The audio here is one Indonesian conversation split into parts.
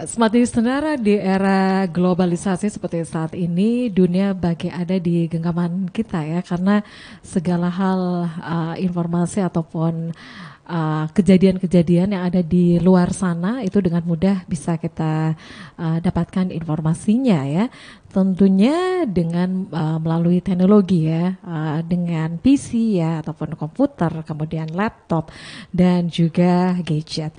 Smart listener, di era globalisasi seperti saat ini, dunia bagi ada di genggaman kita ya, karena segala hal informasi ataupun kejadian-kejadian yang ada di luar sana itu dengan mudah bisa kita dapatkan informasinya ya. Tentunya dengan melalui teknologi ya, dengan PC ya ataupun komputer, kemudian laptop dan juga gadget.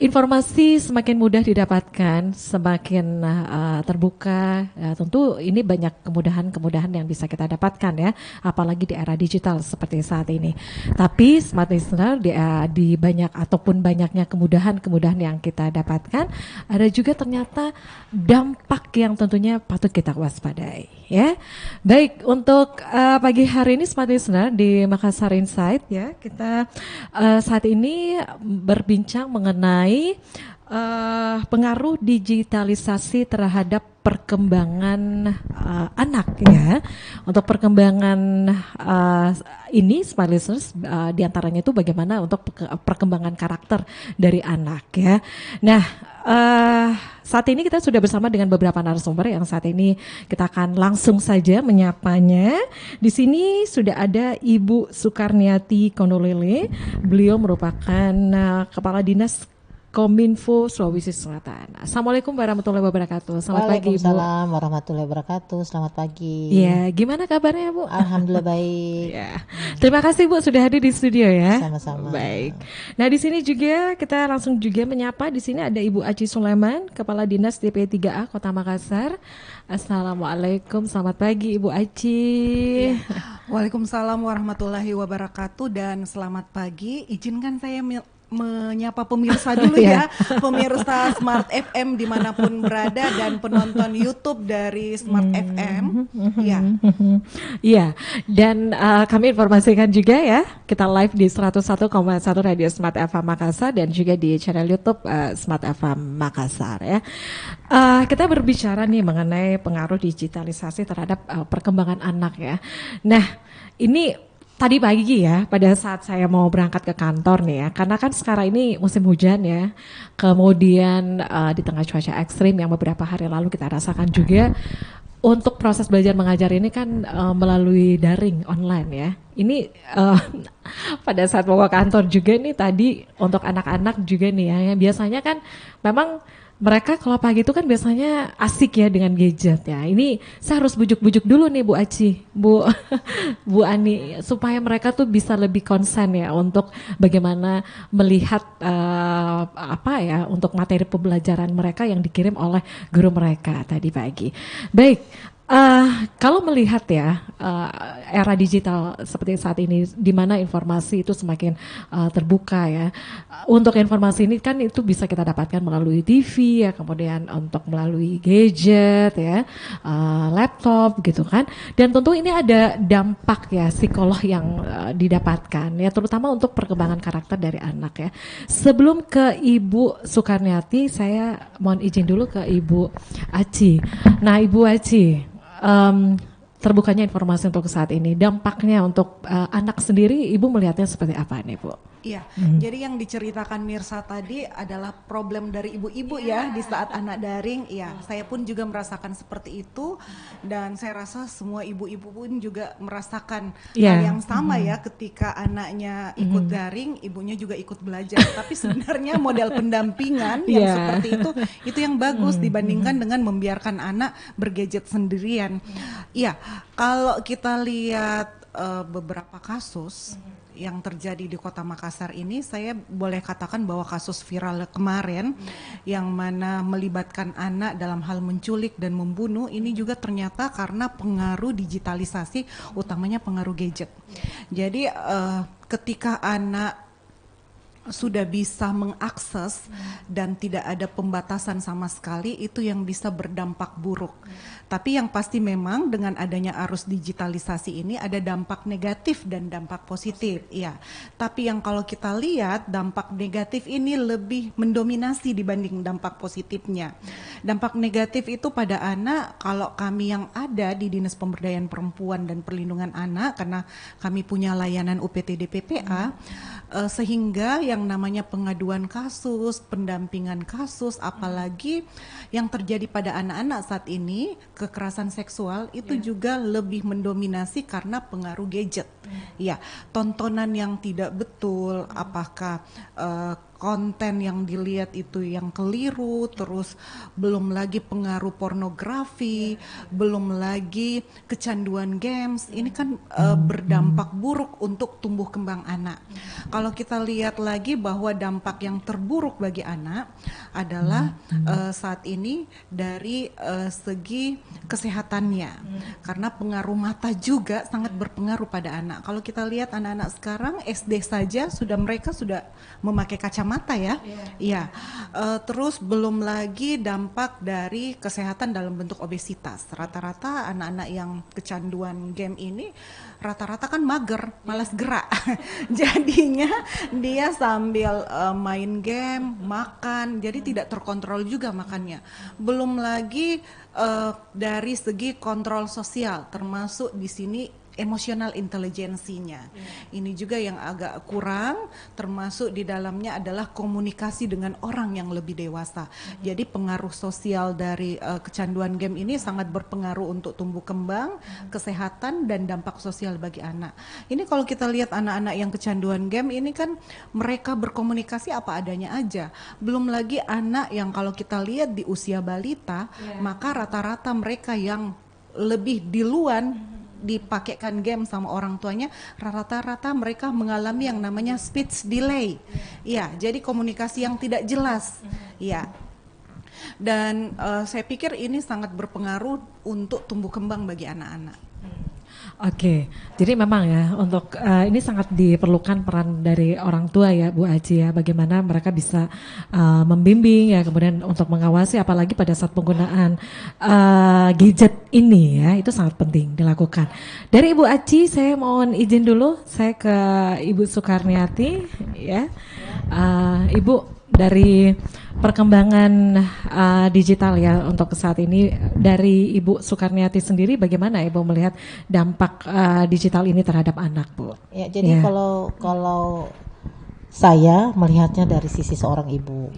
Informasi semakin mudah didapatkan, semakin terbuka. Tentu ini banyak kemudahan-kemudahan yang bisa kita dapatkan ya, apalagi di era digital seperti saat ini. Tapi smart listener di banyak ataupun banyaknya kemudahan-kemudahan yang kita dapatkan, ada juga ternyata dampak yang tentunya patut kita waspadai. Ya, baik untuk pagi hari ini smart listener di Makassar Insight ya, kita saat ini berbincang mengenai pengaruh digitalisasi terhadap perkembangan anak ya. Untuk perkembangan ini smart listeners diantaranya itu bagaimana untuk perkembangan karakter dari anak ya. Nah, saat ini kita sudah bersama dengan beberapa narasumber yang saat ini kita akan langsung saja menyapanya. Di sini sudah ada Ibu Sukarniati Kondolele. Beliau merupakan Kepala Dinas Kominfo Sulawesi Selatan. Assalamualaikum warahmatullahi wabarakatuh. Selamat pagi, Bu. Waalaikumsalam warahmatullahi wabarakatuh. Selamat pagi. Ya, gimana kabarnya, Bu? Alhamdulillah baik. Ya. Terima kasih, Bu, sudah hadir di studio ya. Sama-sama. Baik. Nah, di sini juga kita langsung juga menyapa. Di sini ada Ibu Aci Sulaiman, Kepala Dinas DP3A Kota Makassar. Assalamualaikum, selamat pagi, Ibu Aci. Ya. Waalaikumsalam warahmatullahi wabarakatuh dan selamat pagi. Izinkan saya menyapa pemirsa dulu ya, pemirsa Smart FM dimanapun berada dan penonton YouTube dari Smart FM. Ya, iya. Dan kami informasikan juga ya, kita live di 101,1 Radio Smart FM Makassar dan juga di channel YouTube Smart FM Makassar ya. Kita berbicara nih mengenai pengaruh digitalisasi terhadap perkembangan anak ya. Nah, ini tadi pagi ya, pada saat saya mau berangkat ke kantor nih ya, karena kan sekarang ini musim hujan ya, kemudian di tengah cuaca ekstrim yang beberapa hari lalu kita rasakan juga, untuk proses belajar mengajar ini kan melalui daring online ya. Ini pada saat mau ke kantor juga nih tadi untuk anak-anak juga nih ya, yang biasanya kan memang mereka kalau pagi itu kan biasanya asik ya dengan gadget ya. Ini saya harus bujuk-bujuk dulu nih Bu Aci, Bu Bu Ani, supaya mereka tuh bisa lebih konsen ya untuk bagaimana melihat apa ya untuk materi pembelajaran mereka yang dikirim oleh guru mereka tadi pagi. Baik. Kalau melihat ya era digital seperti saat ini, di mana informasi itu semakin terbuka ya. Untuk informasi ini kan itu bisa kita dapatkan melalui TV ya, kemudian untuk melalui gadget ya, laptop gitu kan. Dan tentu ini ada dampak ya psikolog yang didapatkan ya, terutama untuk perkembangan karakter dari anak ya. Sebelum ke Ibu Sukarniati, saya mohon izin dulu ke Ibu Aci. Nah, Ibu Aci, terbukanya informasi untuk saat ini, dampaknya untuk anak sendiri, Ibu melihatnya seperti apa nih, Bu? iya. Jadi yang diceritakan Mirsa tadi adalah problem dari ibu-ibu ya di saat anak daring. Iya, saya pun juga merasakan seperti itu dan saya rasa semua ibu-ibu pun juga merasakan hal yang sama ya ketika anaknya ikut daring, ibunya juga ikut belajar. Tapi sebenarnya model pendampingan yang seperti itu yang bagus dibandingkan dengan membiarkan anak bergadget sendirian. Iya, kalau kita lihat beberapa kasus yang terjadi di Kota Makassar ini, saya boleh katakan bahwa kasus viral kemarin yang mana melibatkan anak dalam hal menculik dan membunuh ini juga ternyata karena pengaruh digitalisasi, utamanya pengaruh gadget. Jadi ketika anak sudah bisa mengakses dan tidak ada pembatasan sama sekali, itu yang bisa berdampak buruk. Tapi yang pasti memang dengan adanya arus digitalisasi ini ada dampak negatif dan dampak positif. Ya. Tapi yang kalau kita lihat dampak negatif ini lebih mendominasi dibanding dampak positifnya. Dampak negatif itu pada anak, kalau kami yang ada di Dinas Pemberdayaan Perempuan dan Perlindungan Anak, karena kami punya layanan UPT DPPA, sehingga yang yang namanya pengaduan kasus, pendampingan kasus, apalagi yang terjadi pada anak-anak saat ini, kekerasan seksual itu juga lebih mendominasi karena pengaruh gadget. Ya, tontonan yang tidak betul, apakah konten yang dilihat itu yang keliru, terus belum lagi pengaruh pornografi, belum lagi kecanduan games. Ini kan berdampak buruk untuk tumbuh kembang anak. Kalau kita lihat lagi bahwa dampak yang terburuk bagi anak adalah saat ini dari segi kesehatannya, karena pengaruh mata juga sangat berpengaruh pada anak. Kalau kita lihat anak-anak sekarang SD saja mereka sudah memakai kacamata ya. Iya. Terus belum lagi dampak dari kesehatan dalam bentuk obesitas. Rata-rata anak-anak yang kecanduan game ini rata-rata kan mager, malas gerak. Jadinya dia sambil main game, makan, jadi tidak terkontrol juga makannya. Belum lagi dari segi kontrol sosial, termasuk di sini emosional intelijensinya. Ini juga yang agak kurang, termasuk di dalamnya adalah komunikasi dengan orang yang lebih dewasa. Jadi pengaruh sosial dari kecanduan game ini sangat berpengaruh untuk tumbuh kembang, kesehatan, dan dampak sosial bagi anak. Ini kalau kita lihat anak-anak yang kecanduan game ini kan mereka berkomunikasi apa adanya aja. Belum lagi anak yang kalau kita lihat di usia balita, maka rata-rata mereka yang lebih duluan dipakaikan game sama orang tuanya, rata-rata mereka mengalami yang namanya speech delay. Ya, jadi komunikasi yang tidak jelas. Ya. Dan saya pikir ini sangat berpengaruh untuk tumbuh kembang bagi anak-anak. Oke, jadi memang ya untuk ini sangat diperlukan peran dari orang tua ya Bu Aji ya, bagaimana mereka bisa membimbing ya, kemudian untuk mengawasi apalagi pada saat penggunaan gadget ini ya, itu sangat penting dilakukan. Dari Ibu Aji saya mohon izin dulu, saya ke Ibu Sukarniati ya. Ibu, dari perkembangan digital ya untuk saat ini, dari Ibu Sukarniati sendiri bagaimana Ibu melihat dampak digital ini terhadap anak, Bu? Ya, jadi kalau saya melihatnya dari sisi seorang ibu,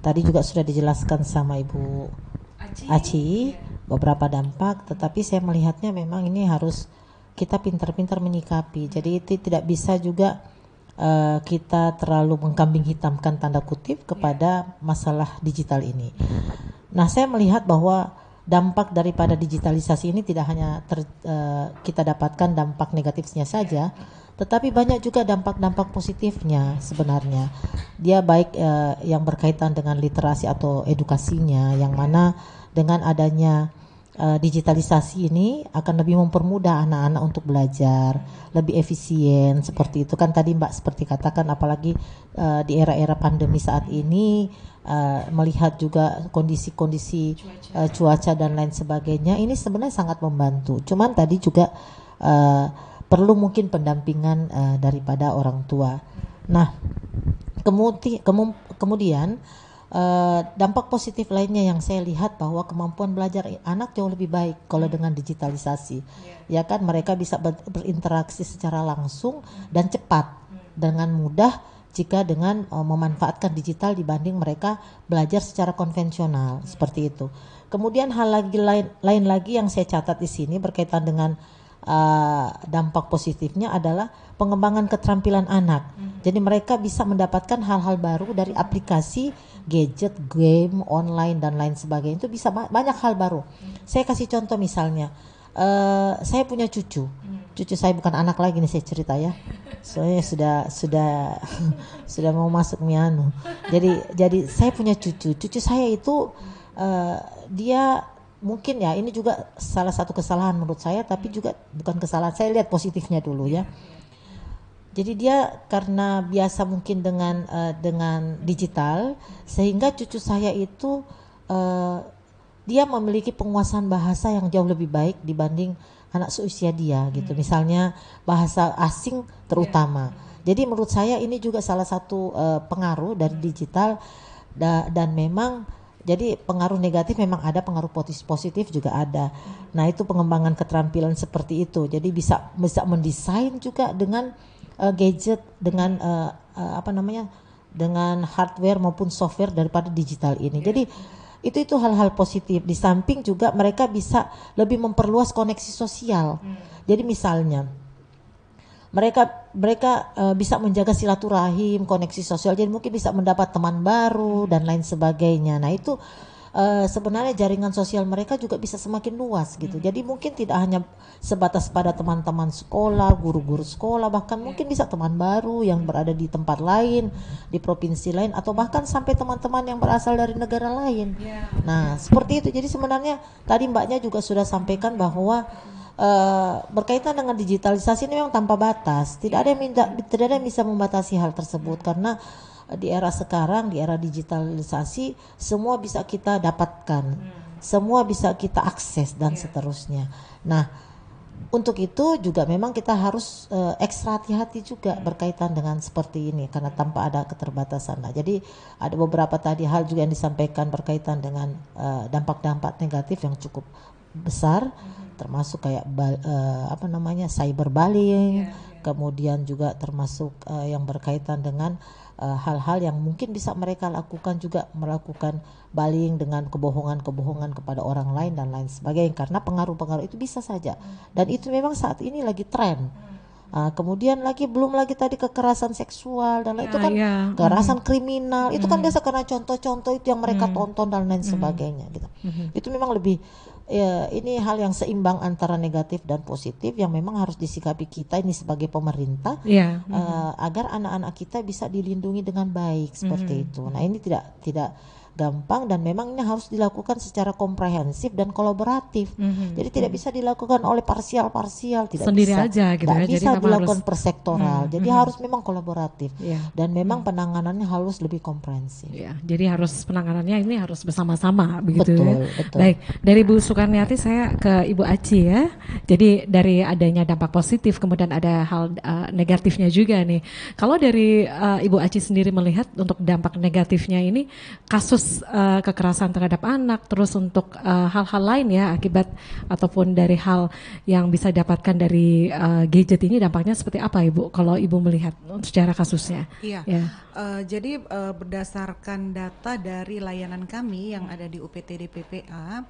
tadi juga sudah dijelaskan sama Ibu Aci beberapa dampak, tetapi saya melihatnya memang ini harus kita pintar-pintar menyikapi. Jadi itu tidak bisa juga kita terlalu mengkambing hitamkan tanda kutip kepada masalah digital ini. Nah, saya melihat bahwa dampak daripada digitalisasi ini tidak hanya kita dapatkan dampak negatifnya saja, tetapi banyak juga dampak-dampak positifnya sebenarnya. Dia baik yang berkaitan dengan literasi atau edukasinya, yang mana dengan adanya digitalisasi ini akan lebih mempermudah anak-anak untuk belajar lebih efisien, seperti itu kan tadi Mbak seperti katakan, apalagi di era-era pandemi saat ini, melihat juga kondisi-kondisi cuaca dan lain sebagainya, ini sebenarnya sangat membantu. Cuman tadi juga perlu mungkin pendampingan daripada orang tua. Nah, kemudian dampak positif lainnya yang saya lihat bahwa kemampuan belajar anak jauh lebih baik kalau dengan digitalisasi. Ya kan, mereka bisa berinteraksi secara langsung dan cepat dengan mudah jika dengan memanfaatkan digital dibanding mereka belajar secara konvensional seperti itu. Kemudian hal lain lagi yang saya catat di sini berkaitan dengan dampak positifnya adalah pengembangan keterampilan anak. Jadi mereka bisa mendapatkan hal-hal baru dari aplikasi, gadget, game, online dan lain sebagainya. Itu bisa banyak hal baru. Saya kasih contoh misalnya, saya punya cucu saya bukan anak lagi nih saya cerita ya. Soalnya sudah mau masuk mianu. Jadi saya punya cucu saya itu dia mungkin ya, ini juga salah satu kesalahan menurut saya, tapi juga bukan kesalahan, saya lihat positifnya dulu ya. Jadi dia karena biasa mungkin dengan digital, sehingga cucu saya itu dia memiliki penguasaan bahasa yang jauh lebih baik dibanding anak seusia dia gitu. Misalnya bahasa asing terutama. Jadi menurut saya ini juga salah satu pengaruh dari digital dan memang jadi pengaruh negatif memang ada, pengaruh positif juga ada. Nah, itu pengembangan keterampilan seperti itu. Jadi bisa mendesain juga dengan gadget, dengan dengan hardware maupun software daripada digital ini. Jadi itu hal-hal positif. Di samping juga mereka bisa lebih memperluas koneksi sosial. Jadi misalnya mereka bisa menjaga silaturahim, koneksi sosial. Jadi mungkin bisa mendapat teman baru dan lain sebagainya. Nah itu sebenarnya jaringan sosial mereka juga bisa semakin luas gitu. Jadi mungkin tidak hanya sebatas pada teman-teman sekolah, guru-guru sekolah, bahkan mungkin bisa teman baru yang berada di tempat lain, di provinsi lain, atau bahkan sampai teman-teman yang berasal dari negara lain. Nah seperti itu. Jadi sebenarnya tadi Mbaknya juga sudah sampaikan bahwa berkaitan dengan digitalisasi ini memang tanpa batas. Tidak ada yang bisa membatasi hal tersebut karena di era sekarang, di era digitalisasi, semua bisa kita dapatkan, semua bisa kita akses dan seterusnya. Nah, untuk itu juga memang kita harus ekstra hati-hati juga berkaitan dengan seperti ini karena tanpa ada keterbatasan. Nah, jadi ada beberapa tadi hal juga yang disampaikan berkaitan dengan dampak-dampak negatif yang cukup besar, termasuk kayak cyberbullying, kemudian juga termasuk yang berkaitan dengan hal-hal yang mungkin bisa mereka lakukan, juga melakukan bullying dengan kebohongan-kebohongan kepada orang lain dan lain sebagainya, karena pengaruh-pengaruh itu bisa saja dan itu memang saat ini lagi tren. Kemudian belum lagi tadi kekerasan seksual dan itu kan kekerasan kriminal, itu kan biasa karena contoh-contoh itu yang mereka tonton dan lain sebagainya gitu. Itu memang lebih ini hal yang seimbang antara negatif dan positif yang memang harus disikapi kita ini sebagai pemerintah agar anak-anak kita bisa dilindungi dengan baik seperti itu. Nah ini tidak gampang dan memang ini harus dilakukan secara komprehensif dan kolaboratif. Jadi tidak bisa dilakukan oleh parsial-parsial, tidak sendiri bisa, aja gitu tidak ya. bisa Jadi dilakukan harus persektoral. Jadi harus memang kolaboratif dan memang penanganannya harus lebih komprehensif. Jadi harus penanganannya ini harus bersama-sama begitu Betul. Baik, dari Bu Sukarniati saya ke Ibu Aci ya. Jadi dari adanya dampak positif kemudian ada hal negatifnya juga nih. Kalau dari Ibu Aci sendiri melihat untuk dampak negatifnya ini kasus kekerasan terhadap anak, terus untuk hal-hal lain ya akibat ataupun dari hal yang bisa didapatkan dari gadget ini dampaknya seperti apa Ibu kalau Ibu melihat secara kasusnya? Jadi berdasarkan data dari layanan kami yang ada di UPTD PPA,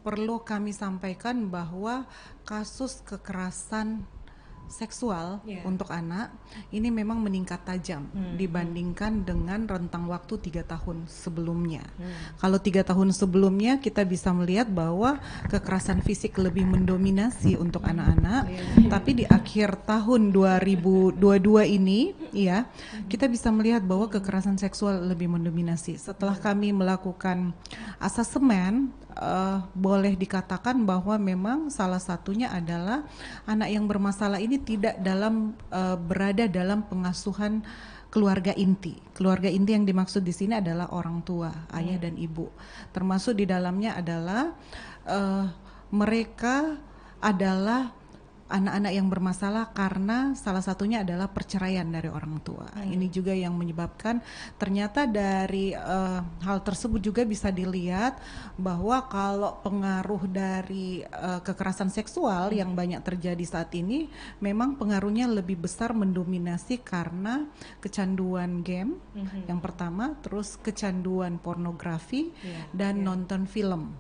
perlu kami sampaikan bahwa kasus kekerasan seksual untuk anak ini memang meningkat tajam dibandingkan dengan rentang waktu 3 tahun sebelumnya. Kalau 3 tahun sebelumnya kita bisa melihat bahwa kekerasan fisik lebih mendominasi untuk anak-anak, tapi di akhir tahun 2022 ini kita bisa melihat bahwa kekerasan seksual lebih mendominasi. Setelah kami melakukan asesmen, boleh dikatakan bahwa memang salah satunya adalah anak yang bermasalah ini tidak berada dalam pengasuhan keluarga inti. Keluarga inti yang dimaksud di sini adalah orang tua, ayah dan ibu. Termasuk di dalamnya adalah mereka adalah anak-anak yang bermasalah karena salah satunya adalah perceraian dari orang tua. Ini juga yang menyebabkan ternyata dari hal tersebut juga bisa dilihat bahwa kalau pengaruh dari kekerasan seksual yang banyak terjadi saat ini memang pengaruhnya lebih besar mendominasi karena kecanduan game yang pertama, terus kecanduan pornografi dan nonton film.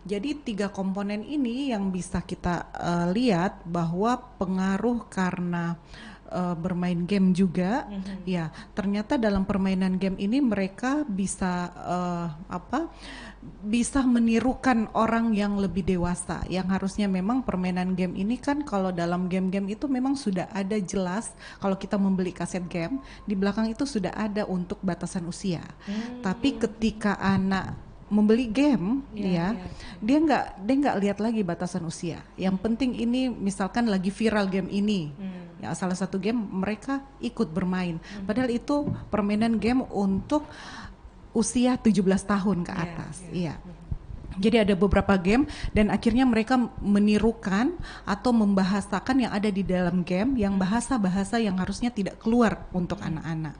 Jadi 3 komponen ini yang bisa kita lihat bahwa pengaruh karena bermain game juga, ternyata dalam permainan game ini mereka bisa bisa menirukan orang yang lebih dewasa, yang harusnya memang permainan game ini kan kalau dalam game-game itu memang sudah ada jelas kalau kita membeli kaset game di belakang itu sudah ada untuk batasan usia. Tapi ketika anak membeli game, dia nggak lihat lagi batasan usia. Yang penting ini misalkan lagi viral game ini, ya salah satu game mereka ikut bermain. Padahal itu permainan game untuk usia 17 tahun ke atas. Jadi ada beberapa game dan akhirnya mereka menirukan atau membahasakan yang ada di dalam game, yang bahasa-bahasa yang harusnya tidak keluar untuk anak-anak.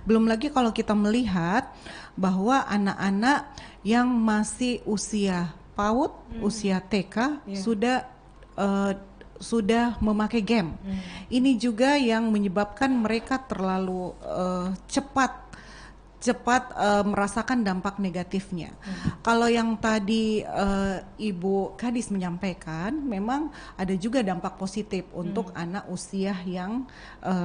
Belum lagi kalau kita melihat bahwa anak-anak yang masih usia PAUD, usia TK sudah sudah memakai game. Ini juga yang menyebabkan mereka terlalu cepat merasakan dampak negatifnya. Kalau yang tadi Ibu Kadis menyampaikan, memang ada juga dampak positif untuk anak usia yang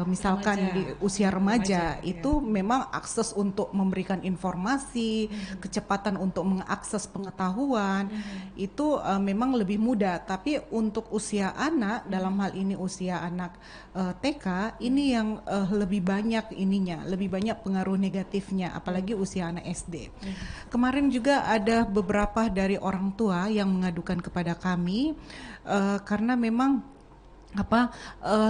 misalkan di usia remaja itu memang akses untuk memberikan informasi, kecepatan untuk mengakses pengetahuan itu memang lebih mudah. Tapi untuk usia anak, dalam hal ini usia anak TK, ini yang lebih banyak lebih banyak pengaruh negatifnya, apalagi usia anak SD. Kemarin juga ada beberapa dari orang tua yang mengadukan kepada kami karena memang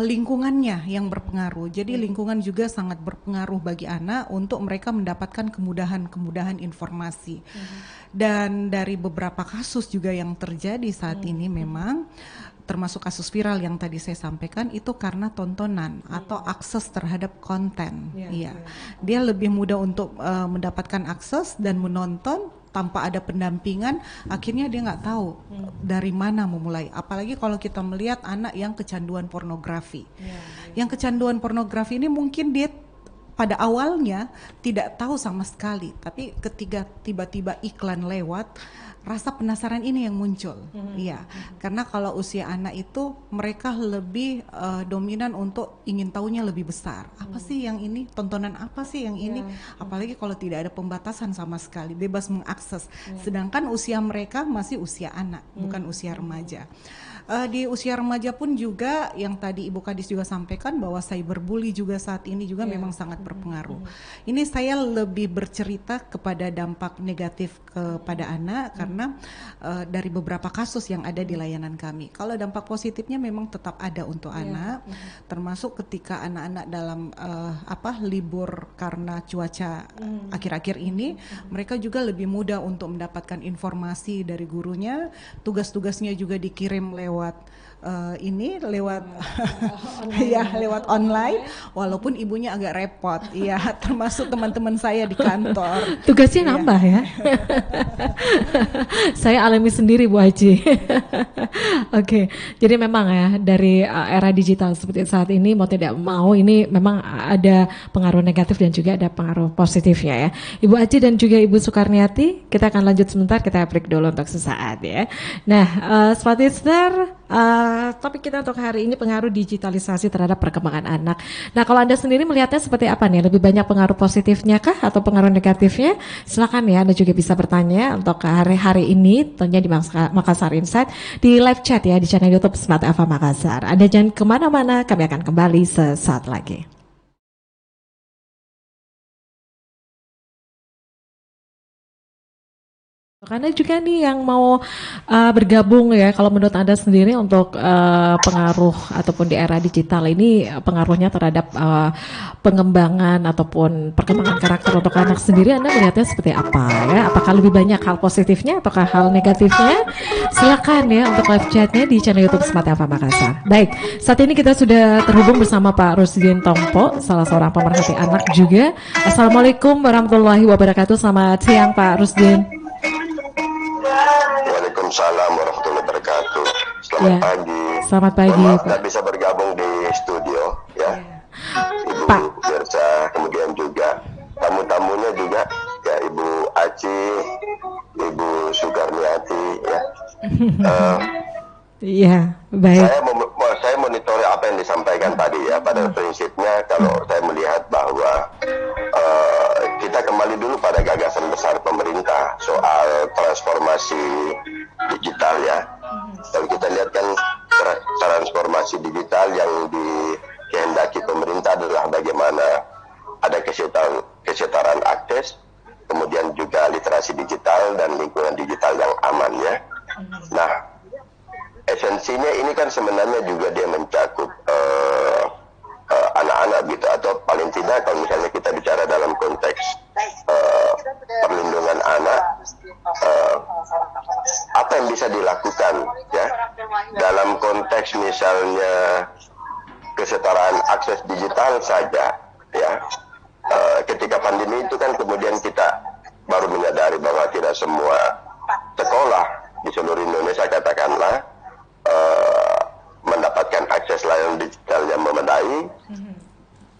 lingkungannya yang berpengaruh. Jadi lingkungan juga sangat berpengaruh bagi anak untuk mereka mendapatkan kemudahan informasi. Dan dari beberapa kasus juga yang terjadi saat ini memang termasuk kasus viral yang tadi saya sampaikan itu karena tontonan atau akses terhadap konten. Dia lebih mudah untuk mendapatkan akses dan menonton tanpa ada pendampingan, akhirnya dia nggak tahu dari mana memulai. Apalagi kalau kita melihat anak yang kecanduan pornografi. Yang kecanduan pornografi ini mungkin dia pada awalnya tidak tahu sama sekali, tapi ketika tiba-tiba iklan lewat, rasa penasaran ini yang muncul. Karena kalau usia anak itu mereka lebih dominan untuk ingin tahunya lebih besar. Apa sih yang ini? Tontonan apa sih yang ini? Apalagi kalau tidak ada pembatasan sama sekali, bebas mengakses. Sedangkan usia mereka masih usia anak, bukan usia remaja. Di usia remaja pun juga yang tadi Ibu Kadis juga sampaikan bahwa cyberbully juga saat ini juga memang sangat berpengaruh. Ini saya lebih bercerita kepada dampak negatif kepada anak karena dari beberapa kasus yang ada di layanan kami. Kalau dampak positifnya memang tetap ada untuk anak, termasuk ketika anak-anak dalam libur karena cuaca akhir-akhir ini, mereka juga lebih mudah untuk mendapatkan informasi dari gurunya. Tugas-tugasnya juga dikirim lewat lewat online, walaupun ibunya agak repot, termasuk teman-teman saya di kantor. Tugasnya nambah ya. Saya alami sendiri Bu Haji. Oke, jadi memang ya dari era digital seperti saat ini mau tidak mau ini memang ada pengaruh negatif dan juga ada pengaruh positifnya ya. Ibu Haji dan juga Ibu Sukarniati, kita akan lanjut sebentar, kita break dulu untuk sesaat ya. Nah, Smart Listener, topik kita untuk hari ini pengaruh digitalisasi terhadap perkembangan anak. Nah, kalau Anda sendiri melihatnya seperti apa nih? Lebih banyak pengaruh positifnya kah atau pengaruh negatifnya? Silakan ya, Anda juga bisa bertanya untuk hari ini tentunya di Makassar Insight di live chat ya di channel YouTube Smart FM Makassar. Anda jangan kemana-mana, kami akan kembali sesaat lagi. Karena juga nih yang mau bergabung ya, kalau menurut Anda sendiri untuk pengaruh ataupun di era digital ini pengaruhnya terhadap pengembangan ataupun perkembangan karakter untuk anak sendiri, Anda melihatnya seperti apa ya? Apakah lebih banyak hal positifnya ataukah hal negatifnya? Silakan ya untuk live chatnya di channel YouTube Smart FM Makassar. Baik, saat ini kita sudah terhubung bersama Pak Rusdin Tompo, salah seorang pemerhati anak juga. Assalamualaikum warahmatullahi wabarakatuh. Selamat siang Pak Rusdin. Waalaikumsalam warahmatullahi wabarakatuh. Selamat pagi. Selamat pagi. Maaf nggak bisa bergabung di studio ya. Ibu Pak Mirsa, kemudian juga tamu-tamunya juga ya Ibu Aci, Ibu Sukarniati ya. Iya, baik. Saya monitori apa yang disampaikan tadi ya. Pada prinsipnya kalau saya melihat bahwa kita kembali dulu pada gagasan besar pemerintah soal transformasi digital ya. Kalau kita lihat kan transformasi digital yang dikehendaki pemerintah adalah bagaimana ada kesetaraan akses, kemudian juga literasi digital dan lingkungan digital yang aman ya. Nah, esensinya ini kan sebenarnya juga dia mencakup anak-anak gitu, atau paling tidak kalau misalnya kita bicara dalam konteks perlindungan anak, apa yang bisa dilakukan ya dalam konteks misalnya kesetaraan akses digital saja ya. Ketika pandemi itu kan kemudian kita baru menyadari bahwa tidak semua sekolah di seluruh Indonesia katakanlah mendapat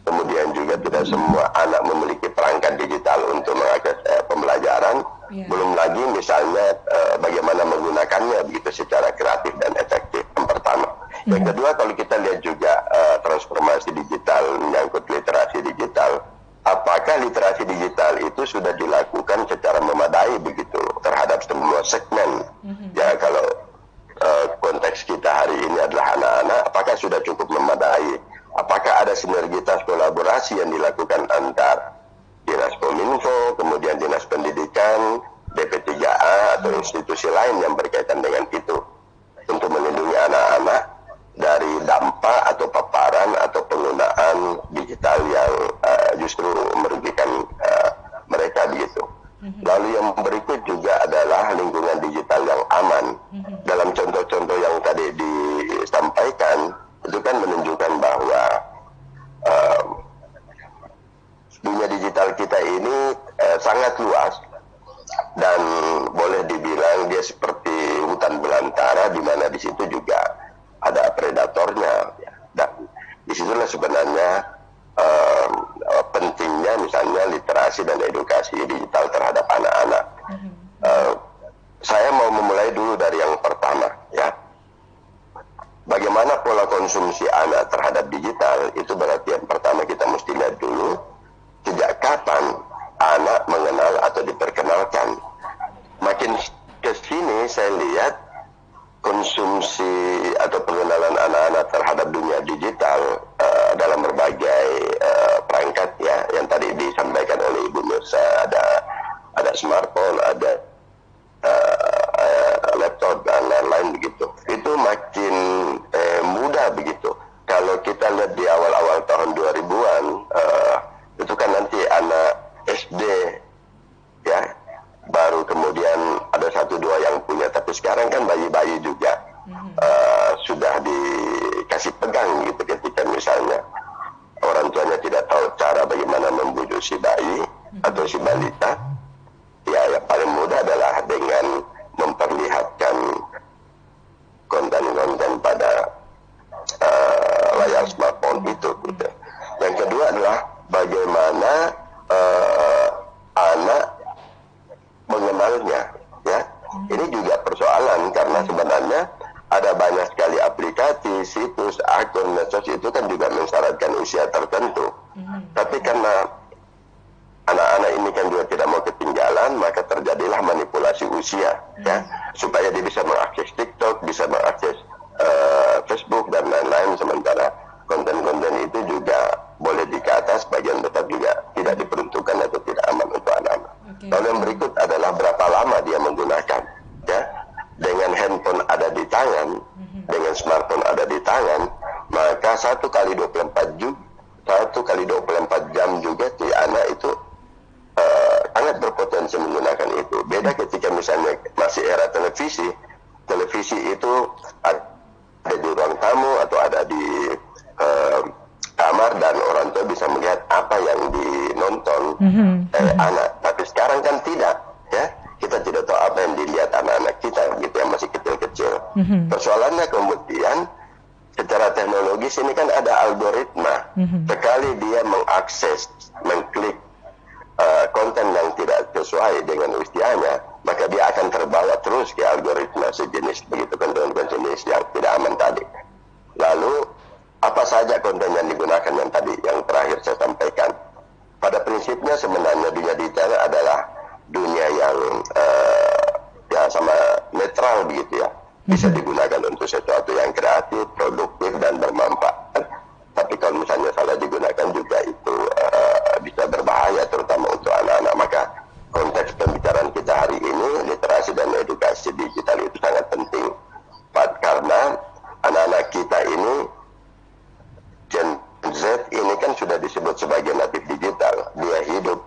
Kemudian juga tidak semua anak memiliki perangkat digital untuk mengakses pembelajaran. Belum lagi misalnya bagaimana menggunakannya begitu secara kreatif dan efektif. Yang pertama. Yang kedua, kalau kita lihat juga transformasi digital menyangkut literasi digital, apakah literasi digital itu sudah dilakukan secara memadai begitu terhadap semua segmen? Ya, kalau konteks kita hari ini adalah anak-anak, apakah sudah cukup memadai? Apakah ada sinergitas kolaborasi yang dilakukan antar Dinas Kominfo, kemudian Dinas Pendidikan, DP3A atau institusi lain yang berkaitan dengan itu untuk melindungi anak-anak dari dampak atau paparan atau penggunaan digital yang justru merugikan mereka begitu. Lalu yang berikut juga adalah lingkungan digital yang aman. Dalam contoh-contoh yang tadi disampaikan, itu kan menunjukkan bahwa dunia digital kita ini sangat luas dan boleh dibilang dia seperti hutan belantara, di mana di situ juga ada predatornya. Dan disitulah sebenarnya pentingnya misalnya literasi dan edukasi digital terhadap anak-anak. Saya mau memulai dulu dari yang pertama, ya. Bagaimana pola konsumsi anak terhadap digital, itu berarti yang pertama kita mesti lihat dulu sejak kapan anak mengenal atau diperkenalkan. Makin ke sini saya lihat konsumsi atau pengenalan anak-anak terhadap dunia digital dalam berbagai perangkat, ya, yang tadi disampaikan oleh Ibu Mirsa, ada smartphone, ada laptop dan lain-lain begitu. Itu makin mudah begitu. Kalau kita lihat di awal-awal tahun 2000-an, itu kan nanti anak SD, ya, baru kemudian ada 1-2 yang punya, tapi sekarang kan bayi-bayi juga sudah dikasih pegang gitu, ketika misalnya orang tuanya tidak tahu cara bagaimana membujuk si bayi atau si balita. Ya, yang paling mudah adalah dengan memperlihatkan konten-konten pada layar smartphone itu gitu. Yang kedua adalah bagaimana anak mengenalnya, ya. Ini juga persoalan karena sebenarnya ada banyak sekali aplikasi, situs, akun medsos itu kan juga mensyaratkan usia tertentu. Tapi karena anak-anak ini kan juga tidak mau ketinggalan, maka terjadilah manipulasi usia, ya, supaya dia bisa mengakses TikTok, bisa mengakses Facebook dan lain-lain, sementara konten-konten itu juga boleh dikata sebagian besar juga tidak diperuntukkan atau tidak aman untuk anak-anak. Lalu yang berikut adalah berapa lama dia menggunakan, ya. Dengan handphone ada di tangan, dengan smartphone ada di tangan, maka 1 kali 24 jam juga si anak itu sangat berpotensi menggunakan itu. Beda ketika misalnya masih era televisi itu ada di ruang tamu atau ada di kamar dan orang tua bisa melihat apa yang dinonton anak. Tapi sekarang kan tidak, ya. Kita tidak tahu apa yang dilihat anak-anak kita gitu, yang masih kecil-kecil. Persoalannya kemudian secara teknologis ini kan ada algoritma. Sekali dia mengakses, mengklik konten yang tidak sesuai dengan usianya, maka dia akan terbawa terus ke algoritma sejenis begitu, konten-konten jenis yang tidak aman tadi. Lalu apa saja konten yang digunakan yang tadi, yang terakhir saya sampaikan. Pada prinsipnya sebenarnya dunia digital adalah dunia yang ya sama netral begitu, ya. Bisa digunakan untuk sesuatu yang kreatif, produktif dan bermanfaat. Tapi kalau misalnya salah digunakan juga itu bisa berbahaya, terutama untuk anak-anak. Maka konteks pembicaraan kita hari ini, literasi dan edukasi digital itu sangat penting. Karena anak-anak kita ini, Gen Z ini kan sudah disebut sebagai natif digital. Dia hidup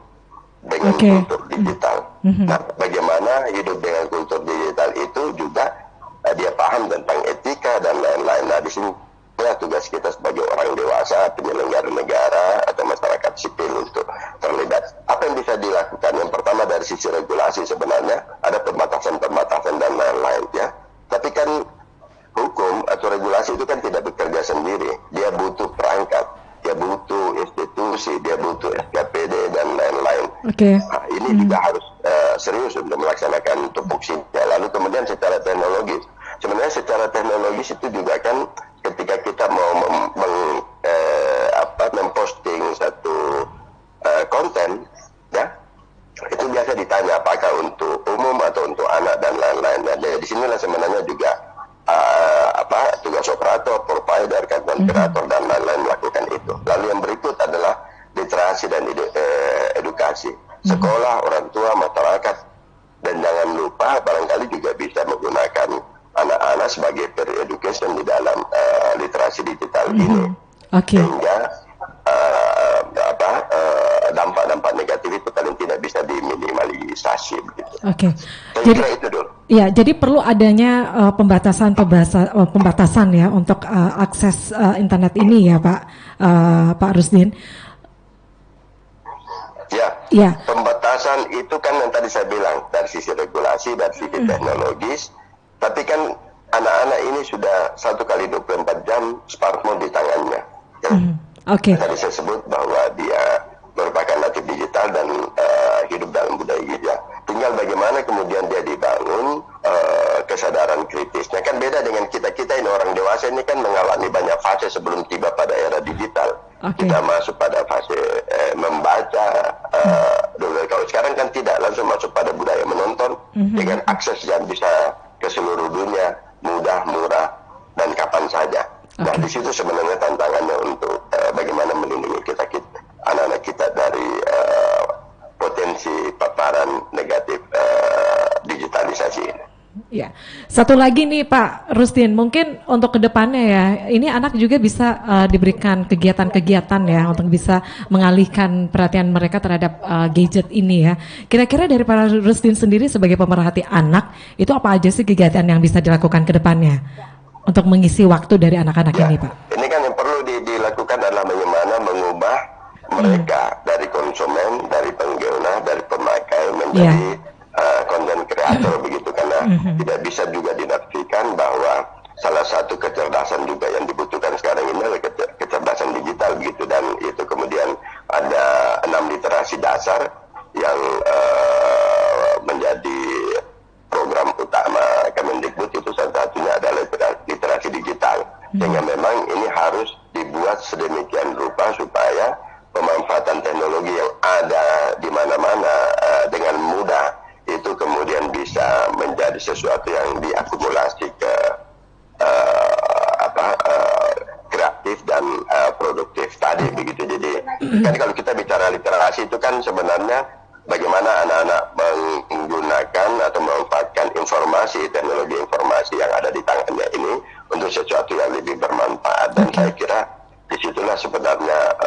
dengan kultur digital. Nah, bagaimana hidup dengan kultur digital itu juga dia paham tentang etika dan lain-lain. Nah, di sini tugas kita sebagai orang dewasa, penyelenggara negara atau masyarakat sipil untuk terlibat. Apa yang bisa dilakukan? Yang pertama dari sisi regulasi sebenarnya ada pembatasan-pembatasan dan lain-lain, ya. Tapi kan hukum atau regulasi itu kan tidak bekerja sendiri. Dia butuh perangkat. dia butuh institusi, dia butuh SKPD dan lain-lain. Oke. Nah, ini juga harus serius untuk melaksanakan tupoksinya. Lalu kemudian secara teknologis, sebenarnya secara teknologis itu juga kan ketika kita mau memposting satu konten, ya itu biasa ditanya apakah untuk umum atau untuk anak dan lain-lain. Nah, dari sinilah sebenarnya juga tugas operator, provider, content creator dan lain-lain melakukan itu. Lalu yang berikut adalah literasi dan edukasi. Sekolah, orang tua, masyarakat, dan jangan lupa barangkali juga bisa menggunakan anak-anak sebagai peer education di dalam literasi digital ini. Sehingga dampak-dampak negatif itu paling tidak bisa diminimalisasi begitu. Saya kira itu dulu. Ya, jadi perlu adanya pembatasan ya untuk akses internet ini ya Pak Rusdin. Ya, pembatasan itu kan yang tadi saya bilang dari sisi regulasi, dari sisi teknologis, tapi kan anak-anak ini sudah 1x24 jam smartphone di tangannya. Tadi saya sebut bahwa dia merupakan natif digital dan hidup dalam budaya digital. Tinggal bagaimana kemudian dia dibangun kesadaran kritisnya. Kan beda dengan kita ini orang dewasa ini kan mengalami banyak fase sebelum tiba pada era digital. Kita masuk pada fase membaca, kalau sekarang kan tidak, langsung masuk pada budaya menonton dengan akses yang bisa ke seluruh dunia, mudah, murah, dan kapan saja. Nah, di situ sebenarnya tantangannya untuk bagaimana melindungi anak-anak kita dari potensi paparan negatif digitalisasi ini. Ya, satu lagi nih Pak Rusdin, mungkin untuk kedepannya ya, ini anak juga bisa diberikan kegiatan-kegiatan ya untuk bisa mengalihkan perhatian mereka terhadap gadget ini ya. Kira-kira dari Pak Rusdin sendiri sebagai pemerhati anak, itu apa aja sih kegiatan yang bisa dilakukan kedepannya untuk mengisi waktu dari anak-anak ini Pak? Ini kan yang perlu dilakukan adalah bagaimana mengubah mereka dari konsumen, dari pengguna, dari pemakai menjadi konten kreator begitu, karena tidak bisa juga dinafikan bahwa salah satu kecerdasan juga yang dibutuhkan sekarang ini adalah kecerdasan digital begitu, dan itu kemudian ada 6 literasi dasar yang menjadi program utama Kemendikbud. Itu salah satunya adalah literasi digital, sehingga memang ini harus dibuat sedemikian rupa supaya pemanfaatan teknologi yang ada di mana-mana dengan mudah itu kemudian bisa menjadi sesuatu yang diakumulasi ke kreatif dan produktif tadi begitu. Jadi kan kalau kita bicara literasi itu kan sebenarnya bagaimana anak-anak menggunakan atau memanfaatkan informasi, teknologi informasi yang ada di tangannya ini untuk sesuatu yang lebih bermanfaat, dan saya kira disitulah sebenarnya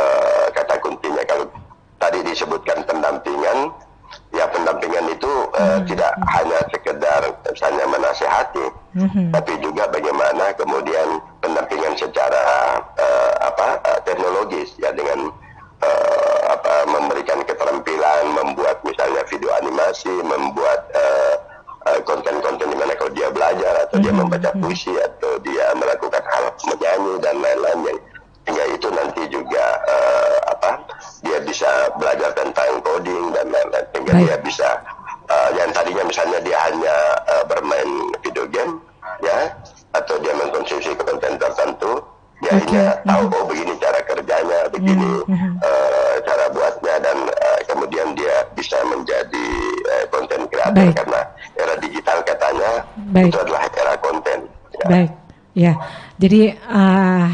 kata kuncinya. Kalau tadi disebutkan pendampingan, ya pendampingan itu tidak hanya sekedar misalnya menasihati, tapi juga bagaimana kemudian pendampingan secara teknologis ya, dengan memberikan keterampilan membuat misalnya video animasi, membuat konten-konten di mana kalau dia belajar atau dia membaca puisi atau dia melakukan hal menyanyi dan lain-lain, yang sehingga itu nanti juga dia bisa belajar tentang coding dan lain-lain, sehingga dia bisa yang tadinya misalnya dia hanya bermain video game ya, atau dia mengkonsumsi konten tertentu, dia hanya tahu begini cara kerjanya, begini cara buatnya, dan kemudian dia bisa menjadi konten kreator karena era digital katanya itu adalah era konten ya. Ya, jadi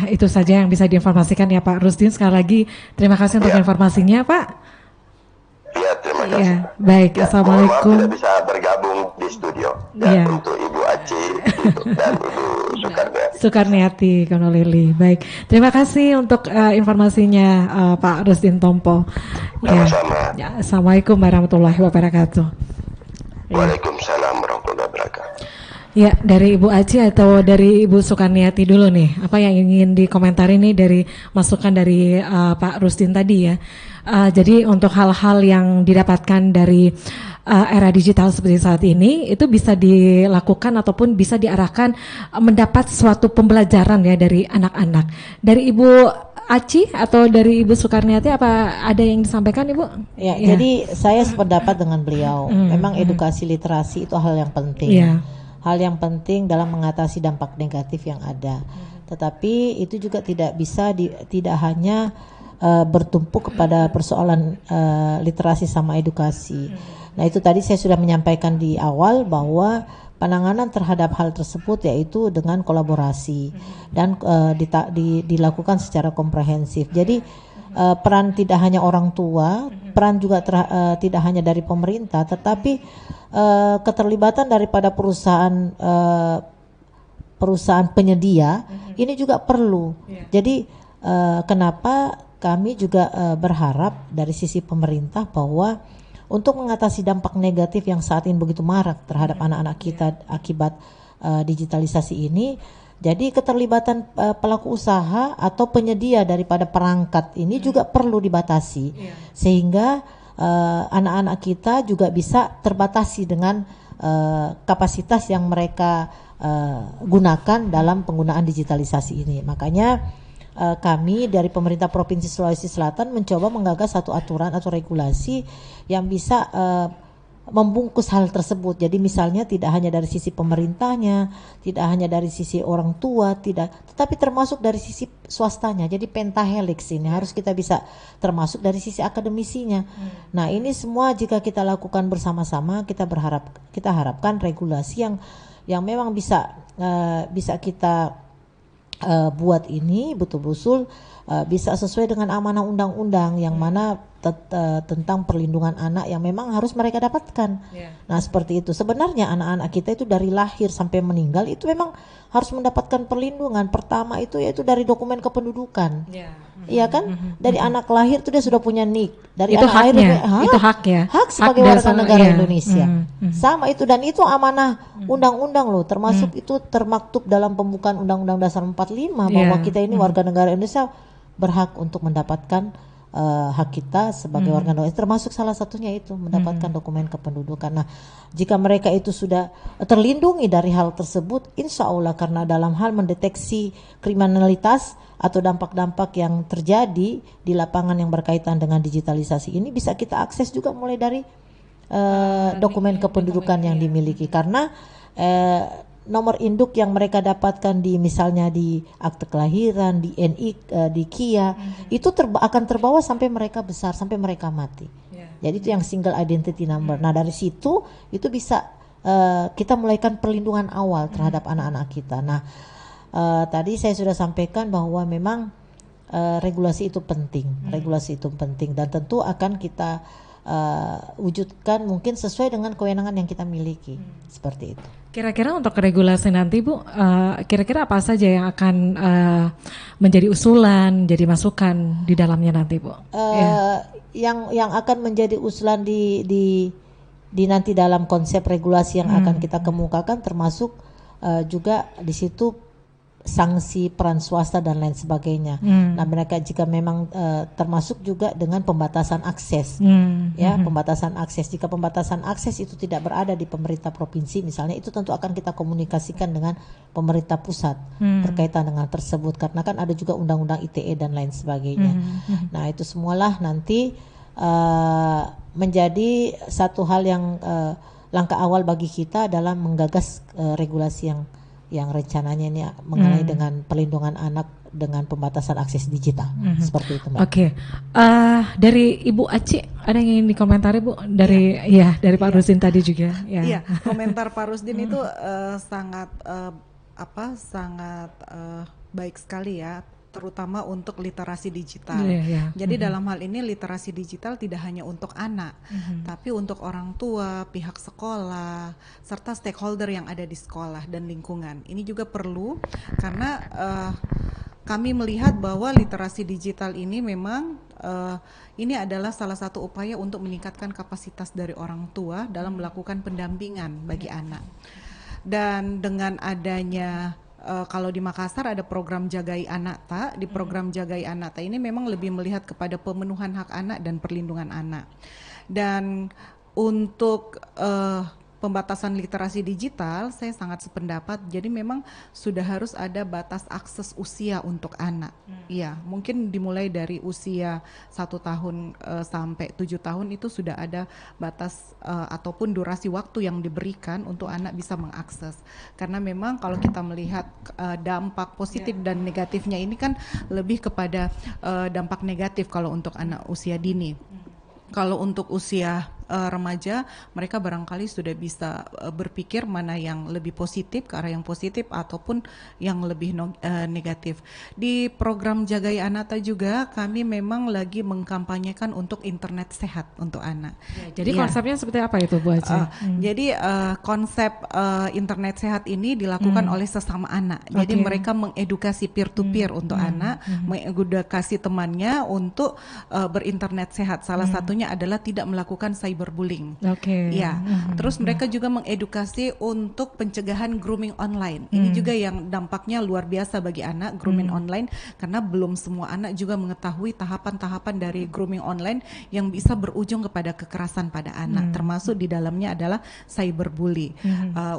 itu saja yang bisa diinformasikan ya Pak Rusdin. Sekali lagi terima kasih untuk informasinya Pak. Ya, terima kasih. Ya, baik, Assalamualaikum. Maaf tidak bisa bergabung di studio untuk Ibu Aci dan Ibu Soekarniati Konolili. Baik, terima kasih untuk informasinya Pak Rusdin Tompo. Ya, Assalamualaikum warahmatullahi wabarakatuh. Waalaikumsalam warahmatullahi wabarakatuh. Ya, dari Ibu Aci atau dari Ibu Soekarniati dulu nih, apa yang ingin dikomentari nih dari masukan dari Pak Rusdin tadi ya. Jadi untuk hal-hal yang didapatkan dari era digital seperti saat ini, itu bisa dilakukan ataupun bisa diarahkan mendapat suatu pembelajaran ya dari anak-anak. Dari Ibu Aci atau dari Ibu Sukarniati apa ada yang disampaikan Ibu? Ya, jadi saya sependapat dengan beliau. Memang edukasi literasi itu hal yang penting. Hal yang penting dalam mengatasi dampak negatif yang ada. Tetapi itu juga tidak bisa tidak hanya bertumpu kepada persoalan literasi sama edukasi. Nah, itu tadi saya sudah menyampaikan di awal bahwa penanganan terhadap hal tersebut yaitu dengan kolaborasi dan dilakukan secara komprehensif. Jadi peran tidak hanya orang tua, peran juga tidak hanya dari pemerintah, tetapi keterlibatan daripada perusahaan penyedia ini juga perlu. Jadi kenapa kami juga berharap dari sisi pemerintah bahwa untuk mengatasi dampak negatif yang saat ini begitu marak terhadap anak-anak kita akibat digitalisasi ini, jadi keterlibatan pelaku usaha atau penyedia daripada perangkat ini juga perlu dibatasi, sehingga anak-anak kita juga bisa terbatasi dengan kapasitas yang mereka gunakan dalam penggunaan digitalisasi ini. Makanya kami dari pemerintah Provinsi Sulawesi Selatan mencoba menggagas satu aturan atau regulasi yang bisa membungkus hal tersebut. Jadi misalnya tidak hanya dari sisi pemerintahnya, tidak hanya dari sisi orang tua, tetapi termasuk dari sisi swastanya. Jadi pentahelix ini harus kita bisa termasuk dari sisi akademisinya. Nah, ini semua jika kita lakukan bersama-sama, kita harapkan regulasi yang memang bisa kita buat ini betul-betul bisa sesuai dengan amanah undang-undang yang mana tentang perlindungan anak yang memang harus mereka dapatkan. Nah, seperti itu. Sebenarnya anak-anak kita itu dari lahir sampai meninggal itu memang harus mendapatkan perlindungan. Pertama itu yaitu dari dokumen kependudukan. Iya kan? Dari anak lahir itu dia sudah punya NIK. Dari itu anak lahir itu hak ya. Hak sebagai warga negara Indonesia. Sama itu, dan itu amanah undang-undang loh, termasuk itu termaktub dalam pembukaan Undang-Undang Dasar 45 bahwa kita ini warga negara Indonesia berhak untuk mendapatkan hak kita sebagai warga negara, termasuk salah satunya itu mendapatkan dokumen kependudukan. Nah, jika mereka itu sudah terlindungi dari hal tersebut, insya Allah karena dalam hal mendeteksi kriminalitas atau dampak-dampak yang terjadi di lapangan yang berkaitan dengan digitalisasi ini bisa kita akses juga mulai dari dokumen kependudukan yang dimiliki, karena nomor induk yang mereka dapatkan di misalnya di akte kelahiran, di NIK, di KIA itu akan terbawa sampai mereka besar, sampai mereka mati. Jadi itu yang single identity number. Nah, dari situ itu bisa kita mulaikan perlindungan awal terhadap anak-anak kita. Nah, tadi saya sudah sampaikan bahwa memang regulasi itu penting, dan tentu akan kita wujudkan mungkin sesuai dengan kewenangan yang kita miliki, seperti itu. Kira-kira untuk regulasi nanti Bu, kira-kira apa saja yang akan menjadi usulan, jadi masukan di dalamnya nanti Bu? Yang akan menjadi usulan di nanti dalam konsep regulasi yang akan kita kemukakan, termasuk juga di situ sanksi peran swasta dan lain sebagainya. Nah, mereka jika memang termasuk juga dengan pembatasan akses, pembatasan akses. Jika pembatasan akses itu tidak berada di pemerintah provinsi, misalnya, itu tentu akan kita komunikasikan dengan pemerintah pusat berkaitan dengan tersebut, karena kan ada juga undang-undang ITE dan lain sebagainya. Nah, itu semualah nanti menjadi satu hal yang langkah awal bagi kita dalam menggagas regulasi yang rencananya ini mengenai dengan perlindungan anak dengan pembatasan akses digital, seperti itu. Oke. Dari Ibu Aci ada yang ingin dikomentari Bu dari dari Pak Rusdin tadi juga. Iya, komentar Pak Rusdin itu sangat baik sekali ya, terutama untuk literasi digital. Jadi dalam hal ini literasi digital tidak hanya untuk anak, tapi untuk orang tua, pihak sekolah, serta stakeholder yang ada di sekolah dan lingkungan. Ini juga perlu karena kami melihat bahwa literasi digital ini memang ini adalah salah satu upaya untuk meningkatkan kapasitas dari orang tua dalam melakukan pendampingan bagi anak. Dan dengan adanya kalau di Makassar ada program Jagai Anakta, di program Jagai Anakta ini memang lebih melihat kepada pemenuhan hak anak dan perlindungan anak. Dan untuk pembatasan literasi digital, saya sangat sependapat. Jadi memang sudah harus ada batas akses usia untuk anak. Iya, mungkin dimulai dari usia 1 tahun sampai 7 tahun itu sudah ada batas ataupun durasi waktu yang diberikan untuk anak bisa mengakses. Karena memang kalau kita melihat dampak positif dan negatifnya ini kan lebih kepada dampak negatif kalau untuk anak usia dini. Kalau untuk usia remaja, mereka barangkali sudah bisa berpikir mana yang lebih positif, ke arah yang positif ataupun yang lebih negatif. Di program Jagai Anata juga kami memang lagi mengkampanyekan untuk internet sehat untuk anak. Jadi konsepnya seperti apa itu Bu Aci? Jadi konsep internet sehat ini dilakukan oleh sesama anak. Jadi mereka mengedukasi peer to peer untuk anak, mengedukasi temannya untuk berinternet sehat. Salah satunya adalah tidak melakukan cyberbullying. Ya. Terus mereka juga mengedukasi untuk pencegahan grooming online. Ini juga yang dampaknya luar biasa bagi anak, grooming online, karena belum semua anak juga mengetahui tahapan-tahapan dari grooming online yang bisa berujung kepada kekerasan pada anak, termasuk di dalamnya adalah cyberbully.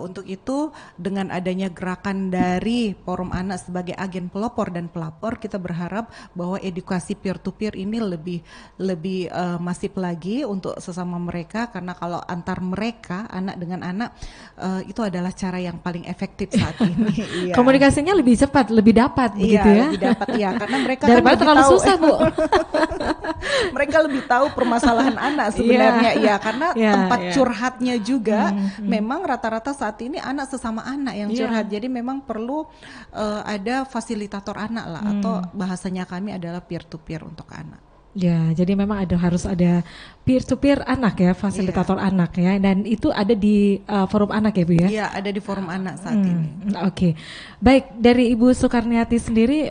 Untuk itu dengan adanya gerakan dari Forum Anak sebagai agen pelopor dan pelapor, kita berharap bahwa edukasi peer to peer ini lebih masif lagi untuk sesama mereka, karena kalau antar mereka anak dengan anak itu adalah cara yang paling efektif saat ini. Iya. Komunikasinya lebih cepat, lebih dapat begitu ya. Lebih dapat ya, karena mereka daripada kan terlalu tahu, susah Bu. mereka lebih tahu permasalahan anak sebenarnya ya, karena tempat curhatnya juga memang rata-rata saat ini anak sesama anak yang curhat. Jadi memang perlu ada fasilitator anak lah, atau bahasanya kami adalah peer to peer untuk anak. Ya, jadi memang harus ada peer to peer anak ya, fasilitator anak ya, dan itu ada di forum anak ya Bu ya? Iya, ada di forum anak saat ini. Oke. Baik, dari Ibu Sukarniati sendiri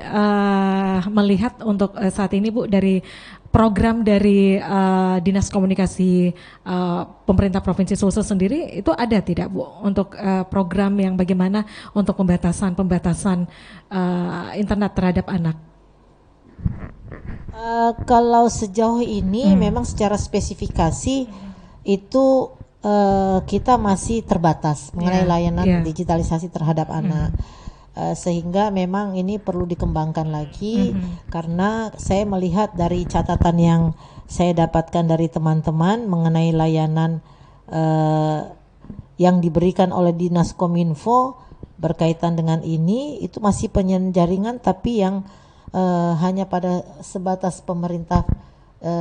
melihat untuk saat ini Bu, dari program dari Dinas Komunikasi pemerintah Provinsi Sulsel sendiri itu ada tidak Bu untuk program yang bagaimana untuk pembatasan internet terhadap anak? Kalau sejauh ini memang secara spesifikasi itu kita masih terbatas mengenai layanan digitalisasi terhadap anak, sehingga memang ini perlu dikembangkan lagi, karena saya melihat dari catatan yang saya dapatkan dari teman-teman mengenai layanan yang diberikan oleh Dinas Kominfo berkaitan dengan ini, itu masih penjaringan tapi yang hanya pada sebatas pemerintah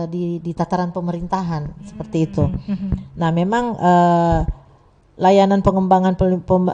di tataran pemerintahan seperti itu. Nah, memang layanan pengembangan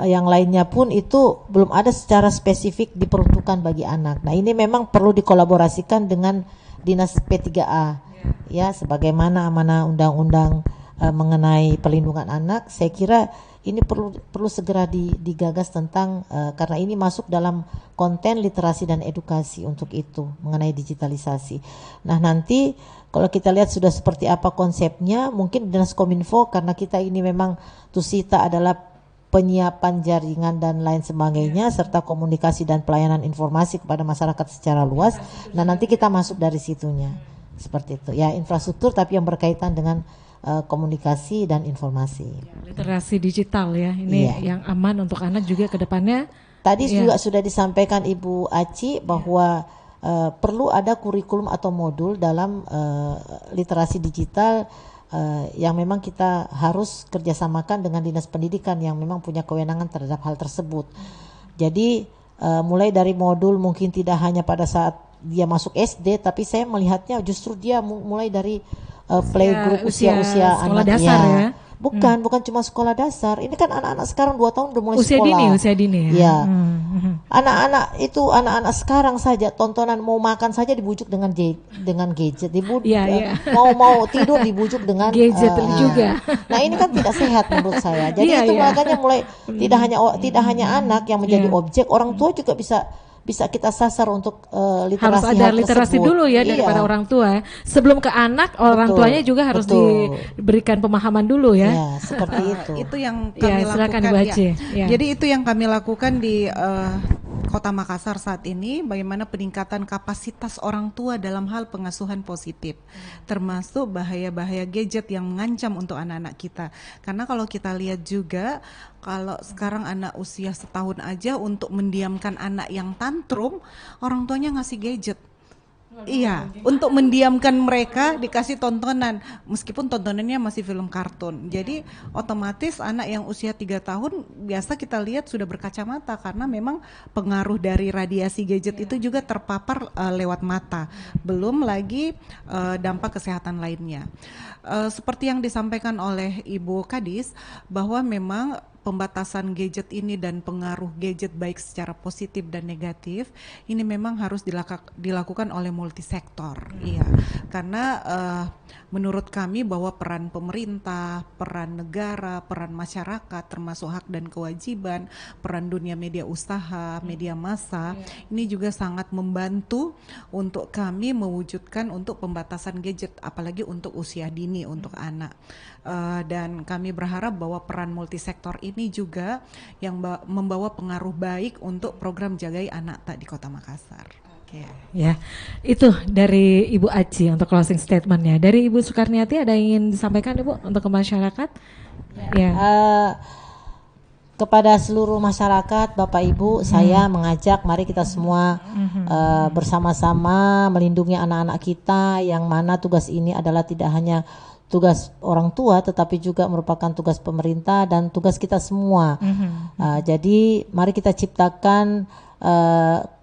yang lainnya pun itu belum ada secara spesifik diperuntukkan bagi anak. Nah, ini memang perlu dikolaborasikan dengan Dinas P3A ya, sebagaimana amanah undang-undang mengenai perlindungan anak. Saya kira ini perlu segera digagas tentang karena ini masuk dalam konten literasi dan edukasi untuk itu mengenai digitalisasi. Nah, nanti kalau kita lihat sudah seperti apa konsepnya, mungkin Dinas Kominfo, karena kita ini memang tusita adalah penyiapan jaringan dan lain sebagainya, serta komunikasi dan pelayanan informasi kepada masyarakat secara luas. Nah, nanti kita masuk dari situnya seperti itu ya, infrastruktur tapi yang berkaitan dengan komunikasi dan informasi. Literasi digital ya, ini yang aman untuk anak juga ke depannya. Tadi juga sudah disampaikan Ibu Aci bahwa perlu ada kurikulum atau modul dalam literasi digital yang memang kita harus kerjasamakan dengan Dinas Pendidikan yang memang punya kewenangan terhadap hal tersebut. Jadi mulai dari modul mungkin tidak hanya pada saat dia masuk SD, tapi saya melihatnya justru dia mulai dari playgroup usia sekolah anak dasar ya. Bukan cuma sekolah dasar. Ini kan anak-anak sekarang 2 tahun udah mulai usia sekolah. Usia dini ya. Ya. Anak-anak sekarang saja tontonan mau makan saja dibujuk dengan gadget, mau tidur dibujuk dengan gadget juga. Nah, ini kan tidak sehat menurut saya. Jadi makanya mulai tidak hanya anak yang menjadi objek, orang tua juga bisa kita sasar untuk literasi. Harus ada literasi dulu ya daripada orang tua. Sebelum ke anak, orang tuanya juga harus diberikan pemahaman dulu ya. Ya, seperti itu. Itu yang kami lakukan. Ibu Aci. Jadi itu yang kami lakukan di Kota Makassar saat ini, bagaimana peningkatan kapasitas orang tua dalam hal pengasuhan positif, termasuk bahaya-bahaya gadget yang mengancam untuk anak-anak kita. Karena kalau kita lihat juga, kalau sekarang anak usia setahun aja untuk mendiamkan anak yang tantrum, orang tuanya ngasih gadget. Iya, untuk mendiamkan mereka dikasih tontonan, meskipun tontonannya masih film kartun. Jadi otomatis anak yang usia 3 tahun biasa kita lihat sudah berkacamata karena memang pengaruh dari radiasi gadget itu juga terpapar lewat mata. Belum lagi dampak kesehatan lainnya. Seperti yang disampaikan oleh Ibu Kadis bahwa memang pembatasan gadget ini dan pengaruh gadget baik secara positif dan negatif ini memang harus dilakukan oleh multisektor. Iya, karena menurut kami bahwa peran pemerintah, peran negara, peran masyarakat termasuk hak dan kewajiban, peran dunia media usaha, media massa ini juga sangat membantu untuk kami mewujudkan untuk pembatasan gadget apalagi untuk usia dini untuk anak. Dan kami berharap bahwa peran multisektor ini juga yang membawa pengaruh baik untuk program Jagai Anak Tak di Kota Makassar. Ya, itu dari Ibu Aci untuk closing statementnya. Dari Ibu Sukarniati ada yang ingin disampaikan Ibu untuk ke masyarakat? Ya. Kepada seluruh masyarakat, Bapak Ibu, saya mengajak mari kita semua bersama-sama melindungi anak-anak kita, yang mana tugas ini adalah tidak hanya tugas orang tua tetapi juga merupakan tugas pemerintah dan tugas kita semua. Jadi mari kita ciptakan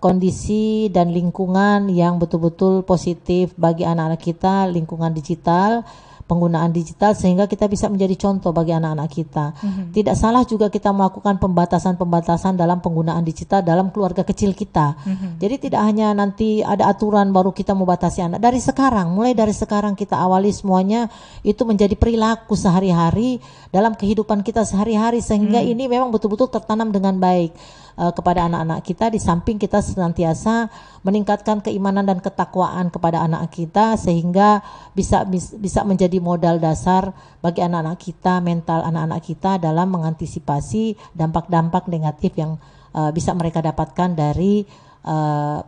kondisi dan lingkungan yang betul-betul positif bagi anak-anak kita, lingkungan digital, penggunaan digital, sehingga kita bisa menjadi contoh bagi anak-anak kita. Tidak salah juga kita melakukan pembatasan-pembatasan dalam penggunaan digital dalam keluarga kecil kita. Jadi tidak hanya nanti ada aturan baru kita membatasi anak. Dari sekarang, mulai dari sekarang kita awali semuanya itu menjadi perilaku sehari-hari dalam kehidupan kita sehari-hari, sehingga ini memang betul-betul tertanam dengan baik kepada anak-anak kita, di samping kita senantiasa meningkatkan keimanan dan ketakwaan kepada anak kita, sehingga bisa menjadi modal dasar bagi anak-anak kita, mental anak-anak kita dalam mengantisipasi dampak-dampak negatif yang bisa mereka dapatkan dari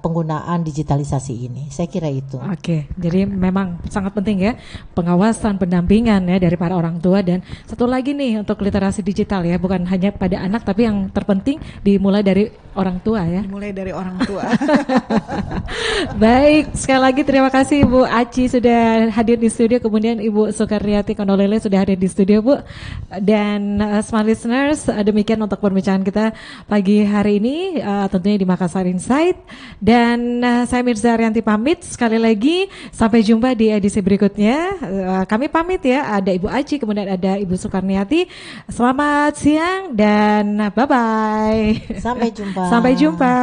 penggunaan digitalisasi ini. Saya kira itu. Oke, jadi memang sangat penting ya pengawasan, pendampingan ya dari para orang tua, dan satu lagi nih untuk literasi digital ya, bukan hanya pada anak tapi yang terpenting dimulai dari orang tua ya. Dimulai dari orang tua. Baik, sekali lagi terima kasih Ibu Aci sudah hadir di studio, kemudian Ibu Sukarniati Kondolele sudah hadir di studio Bu. Dan smart listeners, demikian untuk perbincangan kita pagi hari ini, tentunya di Makassar Insight. Dan saya Mirza Arianti pamit sekali lagi, sampai jumpa di edisi berikutnya. Kami pamit ya, ada Ibu Aci, kemudian ada Ibu Sukarniati. Selamat siang dan bye-bye. Sampai jumpa. Sampai jumpa.